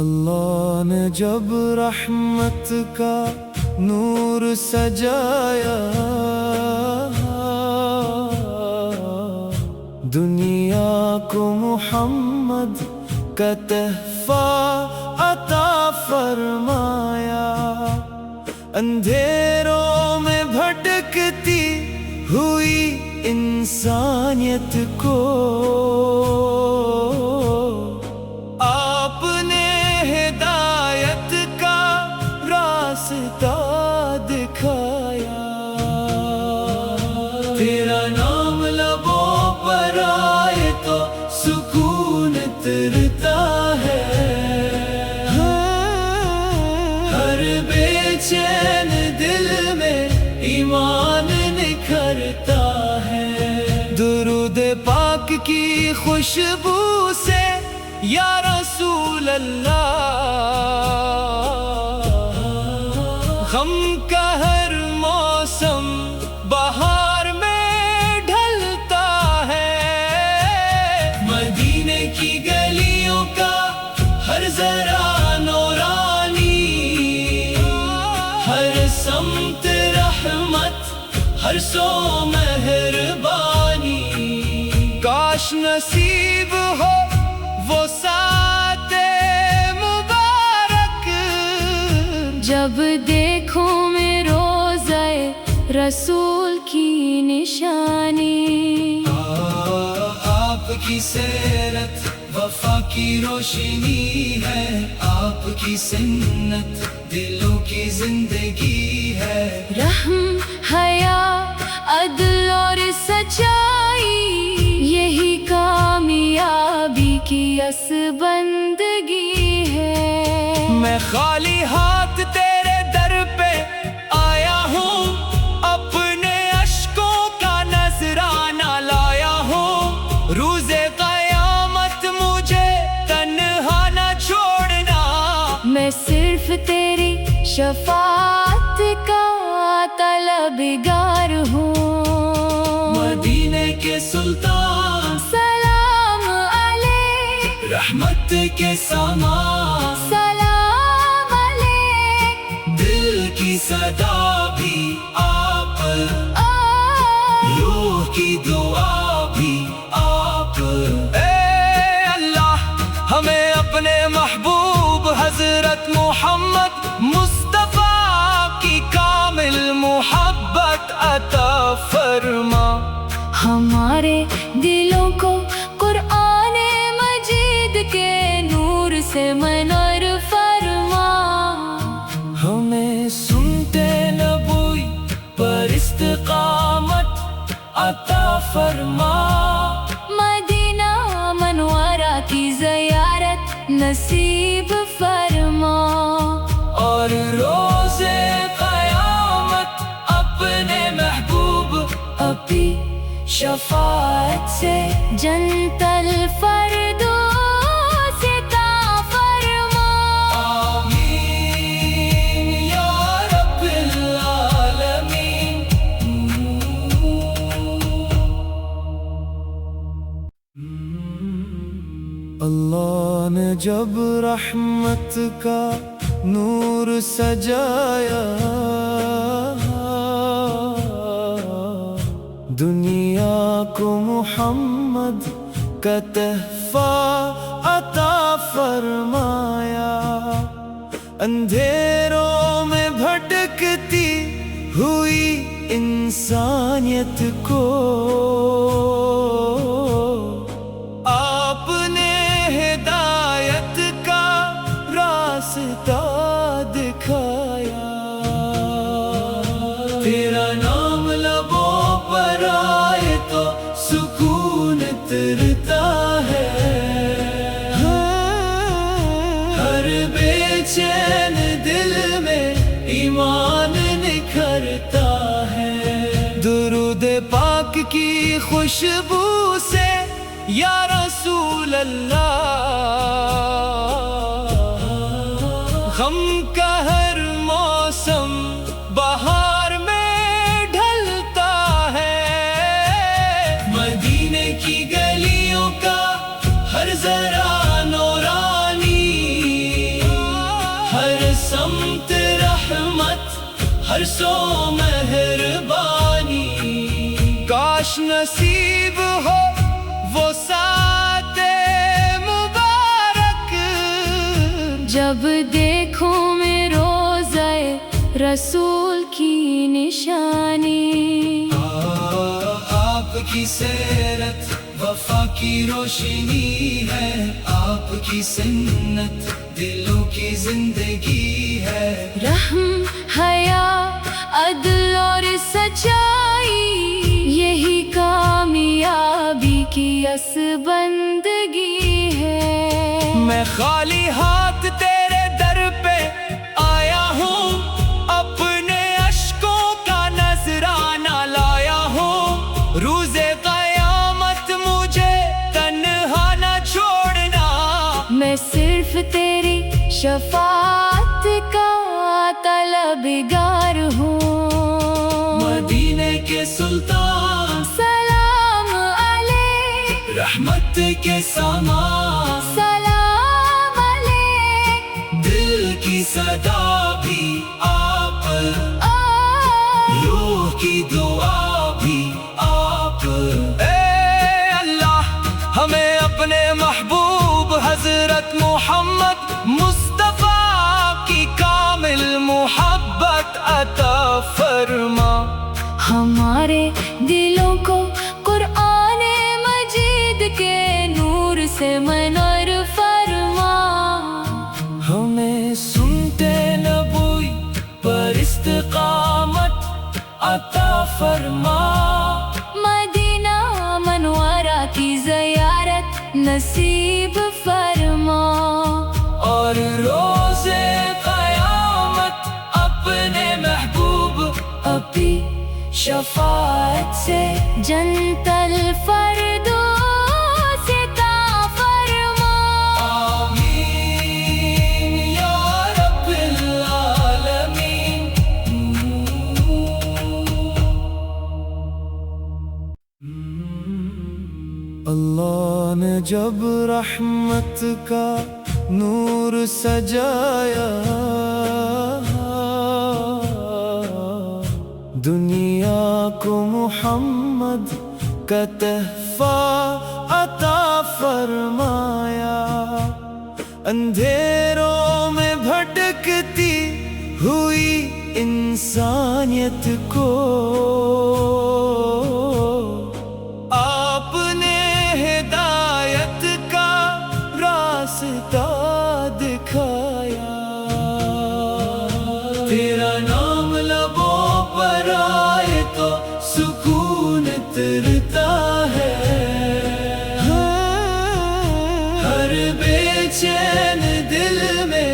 اللہ نے جب رحمت کا نور سجایا، دنیا کو محمد کا تحفہ عطا فرمایا۔ اندھیروں میں بھٹکتی ہوئی انسانیت کو آپ نے ہدایت کا راستہ دکھایا۔ تیرا نام لبوں پر آئے تو سکون اترتا ہے، ہر بے چین دل میں ایمان نکھرتا ہے۔ درود پاک کی خوشبو سے یا رسول اللہ، غم کا ہر موسم بہار میں ڈھلتا ہے۔ مدینے کی گلیوں کا ہر ذرا نورانی، ہر سمت رحمت، ہر سو مہربانی۔ کاش نصیب ہو وہ ساتھ مبارک، جب دیکھوں میں روضہ رسول کی نشانی۔ آپ کی سیرت وفا کی روشنی ہے، آپ کی سنت دلوں کی زندگی ہے۔ رحم، حیا، عدل اور سچائی، یہی کامیابی کی اصل بندگی ہے۔ میں خالی ہاتھ تیرے در پہ آیا ہوں، اپنے اشکوں کا نذرانہ لایا ہوں۔ روز قیامت مجھے تنہا نہ چھوڑنا، میں صرف تیری شفاعت کا طلبگار ہوں۔ مدینے کے سلطان سلام علیک، رحمت کے سامان، سلام علیک، دل کی صدا بھی آپ، روح کی دعا بھی آپ۔ اے اللہ، ہمیں اپنے محبوب حضرت محمد مصطفیٰ کی کامل محبت عطا فرما۔ ہمارے دلوں کو قرآن مجید کے نور سے منور فرما۔ ہمیں سنتے نبوی پر استقامت عطا فرما۔ مدینہ منورہ کی زیارت نصیب فرما، اور روز قیامت اپنے محبوب اپنی شفاعت سے جنت الفردوس عطا فرما۔ آمین یا رب العالمین۔ اللہ نے جب رحمت کا نور سجایا، دنیا کو محمد کا تحفہ عطا فرمایا۔ اندھیروں میں بھٹکتی ہوئی انسانیت کو آپ نے ہدایت کا راستہ دکھایا۔ تیرا نام لبوں پر آئے تو سکون اترتا ہے، ہر بے چین دل میں ایمان نکھرتا ہے۔ درود پاک کی خوشبو سے یا رسول اللہ، غم کا ہر موسم بہار میں ڈھلتا ہے۔ مدینے کی گلیوں کا ہر ذرا نور ہر سو مہربانی. کاش نصیب ہو وہ ساتھ مبارک، جب دیکھوں میں روزہ رسول کی نشانی. آپ کی سیرت وفا کی روشنی ہے، آپ کی سنت دلوں کی زندگی ہے. رحم، حیا، عدل اور سچائی، یہی کامیابی کی اصل بندگی ہے. میں خالی ہاتھ تیرے در پہ آیا ہوں، اپنے اشکوں کا نذرانہ لایا ہوں. روز قیامت مجھے تنہا نہ چھوڑنا، میں صرف تیری شفاعت کا طلبگار ہوں. مدینے کے سلطان سلام علیک، رحمت کے سامان، سلام علیک. دل کی صدا بھی آپ، روح کی دعا بھی آپ. اے اللہ ہمیں اپنے محبوب حضرت محمد مصطفیٰ کی کامل محبت عطا فرما. ہمارے دلوں کو قرآن مجید کے نور سے منور فرما. ہمیں سنتے نبوی پر استقامت عطا فرما. مدینہ منورہ کی زیارت نصیب فرما. اور روز قیامت اپنے محبوب اپنی شفاعت سے جنت الفردوس عطا فرما. آمین یا رب العالمین. اللہ نے جب رحمت کا نور سجایا، دنیا کو محمد کا تحفہ عطا فرمایا. اندھیروں میں بھٹکتی ہوئی انسانیت کو آپ نے ہدایت کا راستہ دکھایا. تیرا نام لبوں پر آئے تو سکون ترتا ہے، ہر بے چین دل میں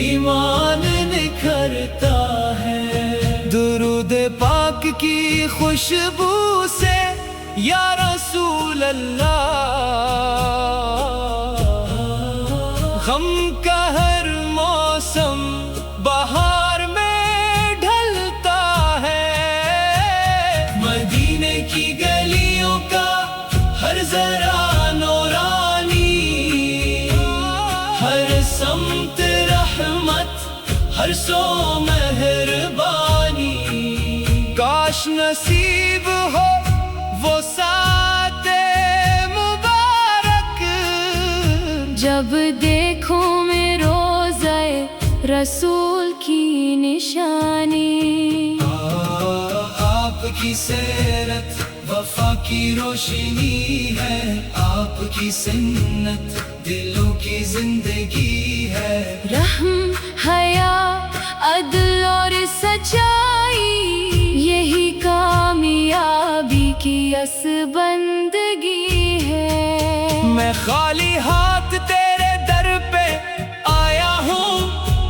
ایمان نکھرتا ہے. درود پاک کی خوشبو سے یا رسول اللہ غم کا ہر موسم بہار میں ڈھلتا ہے. مدینے کی گلیوں کا ہر ذرا نورانی، ہر سمت رحمت، ہر سو مہربانی. کاش نصیب ہو وہ ساتھ مبارک، جب دیکھوں میں روزہ رسول کی نشانی. آپ کی سیرت وفا کی روشنی ہے، آپ کی سنت دلوں کی زندگی ہے. رحم، حیا، عدل اور سچائی، یہی کامیابی کی اصل بندگی ہے. میں خالی ہاتھ تیرے در پہ آیا ہوں،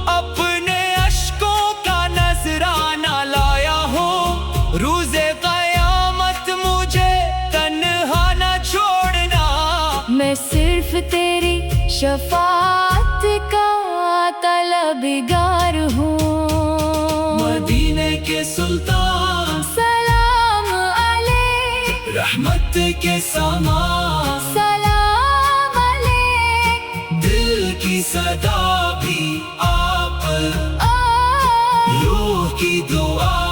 اپنے اشکوں کا نذرانہ لایا ہوں. روز قیامت مجھے تنہا نہ چھوڑنا، میں صرف تیری شفاعت کا طلبگار ہوں. مدینے کے سلطان سلام علیک، رحمت کے سامان، سلام علیک. دل کی صدا بھی آپ، روح کی دعا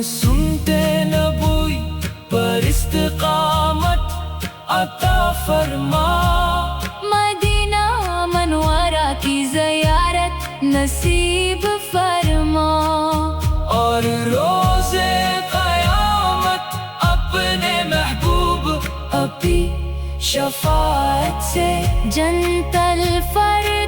سنتے نبوی پر استقامت عطا فرما، مدینہ منورہ کی زیارت نصیب فرما، اور روز قیامت اپنے محبوب اپنی شفاعت سے جنت الفردوس